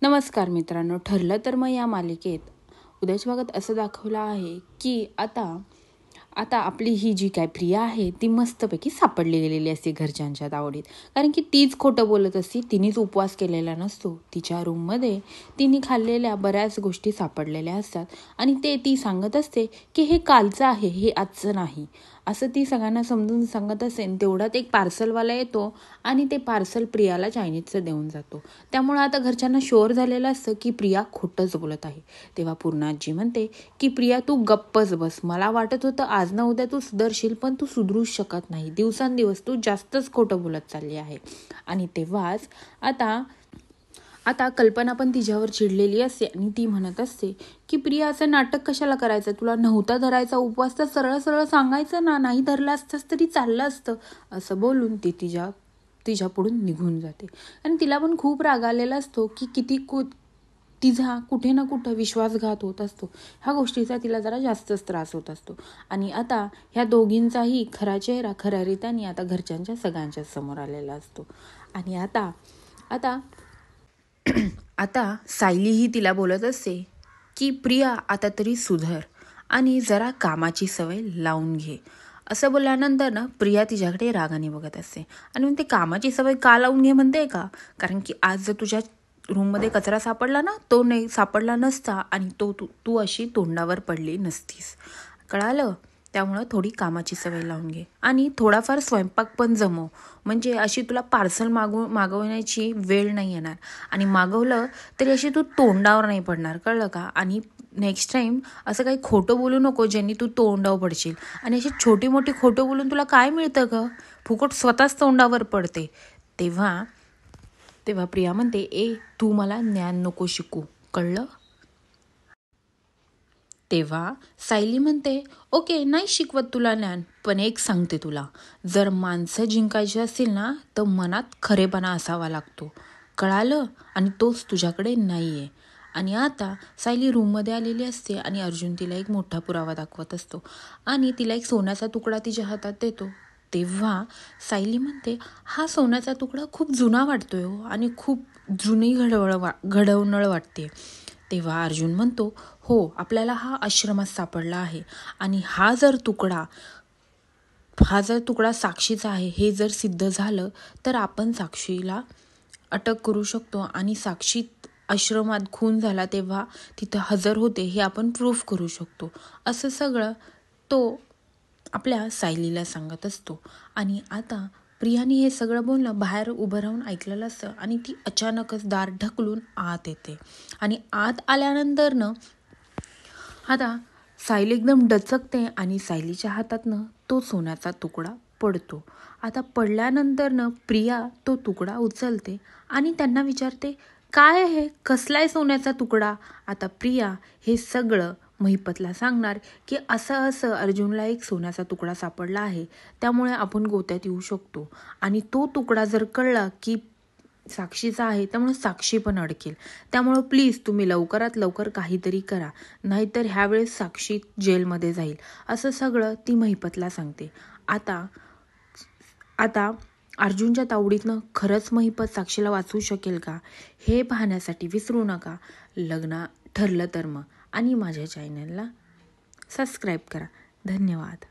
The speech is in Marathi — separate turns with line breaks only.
नमस्कार मित्रांनो, ठरलं तर मग या मालिकेत उद्याच्या भागात असं दाखवलं आहे की आता आपली ही जी काय प्रिया आहे ती मस्तपैकी सापडली गेलेली असते घरच्यांच्या तावडीत. कारण की तीच खोटं बोलत असते, तिनेच उपवास केलेला नसतो. तिच्या रूममध्ये तिने खाल्लेल्या बऱ्याच गोष्टी सापडलेल्या असतात आणि ती सांगत असते की हे कालचं आहे, हे आजचं नाही, असं ती सगळ्यांना समजून सांगत असेल. तेवढ्यात एक पार्सलवाला येतो आणि ते पार्सल प्रियाला चायनीजचं देऊन जातो. त्यामुळे आता घरच्यांना शुअर झालेलं असतं की प्रिया खोटंच बोलत आहे. तेव्हा पूर्णाजी म्हणते की प्रिया तू गप्पच बस, मला वाटत होतं आज ना उद्या तू सुधरशील, पण तू सुधरूच शकत नाही. दिवसांदिवस तू जास्तच खोटं बोलत चालली आहे. आणि तेव्हाच आता कल्पना पण तिच्यावर चिडलेली असते आणि ती म्हणत असते की प्रिया असं नाटक कशाला करायचं, तुला नव्हता धरायचा उपवास तर सरळ सरळ सांगायचं ना, नाही धरला असतास तरी चाललं असतं. असं बोलून ती तिच्या पुढून निघून जाते. आणि तिला पण खूप राग आलेला असतो की तिचा कुठे ना कुठं विश्वासघात होत असतो. ह्या गोष्टीचा तिला जरा जास्तच त्रास होत असतो. आणि आता ह्या दोघींचाही खरा चेहरा खऱ्या रीतीने आता घरच्यांच्या सगळ्यांच्या समोर आलेला असतो. आणि आता सायलीही तिला बोलत असते की प्रिया आता तरी सुधर आणि जरा कामाची सवय लावून घे. असं बोलल्यानंतर ना प्रिया तिच्याकडे रागाने बघत असते आणि म्हणते कामाची सवय का लावून घे म्हणते का, कारण की आज जर तुझ्या रूममध्ये कचरा सापडला ना, तो नाही सापडला नसता आणि तू अशी तोंडावर पडली नसतीस, कळालं. त्यामुळं थोडी कामाची सवय लावून घे आणि थोडाफार स्वयंपाक पण जमव, म्हणजे अशी तुला पार्सल मागवण्याची वेळ नाही येणार. आणि मागवलं तरी अशी तू तोंडावर नाही पडणार, कळलं का. आणि नेक्स्ट टाईम असं काही खोटं बोलू नको ज्यांनी तू तोंडावर पडशील. आणि अशी छोटी मोठी खोटं बोलून तुला काय मिळतं ग, फुकट स्वतःच तोंडावर पडते. तेव्हा प्रिया म्हणते तू मला ज्ञान नको शिकू, कळलं. तेव्हा सायली म्हणते ओके, नाही शिकवत तुला ज्ञान, पण एक सांगते तुला, जर माणसं जिंकायची असतील ना तर मनात खरेपणा असावा लागतो, कळालं. आणि तोच तुझ्याकडे नाही आहे. आणि आता सायली रूममध्ये आलेली असते आणि अर्जुन तिला एक मोठा पुरावा दाखवत असतो आणि तिला एक सोन्याचा तुकडा तिच्या हातात देतो. तेव्हा सायली म्हणते हा सोन्याचा तुकडा खूप जुना वाटतोय हो आणि खूप जुनी घडवणळ वाटते. तेव्हा अर्जुन म्हणतो हो, आपल्याला हा आश्रमात सापडला आहे आणि हा जर तुकडा साक्षीचा आहे हे जर सिद्ध झालं तर आपण साक्षीला अटक करू शकतो आणि साक्षी आश्रमात खून झाला तेव्हा तिथं हजर होते हे आपण प्रूफ करू शकतो. असं सगळं तो आपल्या सायलीला सांगत असतो. आणि आता प्रियाने हे सगळं बोलणं बाहेर उभं राहून ऐकलेलं असतं आणि ती अचानकच दार ढकलून आत येते. आणि आत आल्यानंतर आता सायली एकदम डचकते आणि सायलीच्या हातातनं तो सोन्याचा तुकडा पडतो. आता पडल्यानंतर प्रिया तो तुकडा उचलते आणि त्यांना विचारते काय आहे, कसलाय सोन्याचा तुकडा. आता प्रिया हे सगळं महिपतला सांगणार की असं असं अर्जुनला एक सोन्याचा तुकडा सापडला आहे, त्यामुळे आपण गोत्यात येऊ शकतो आणि तो तुकडा जर कळला की साक्षीचा आहे त्यामुळे साक्षी पण अडकेल. त्यामुळं प्लीज तुम्ही लवकरात लवकर काहीतरी करा, नाहीतर ह्यावेळेस साक्षी जेलमध्ये जाईल. असं सगळं ती महिपतला सांगते. आता अर्जुनच्या तावडीतनं खरंच महिपत साक्षीला वाचवू शकेल का, हे पाहण्यासाठी विसरू नका लग्न ठरलं तर मग आणि माझ्या चॅनलला सबस्क्राईब करा. धन्यवाद.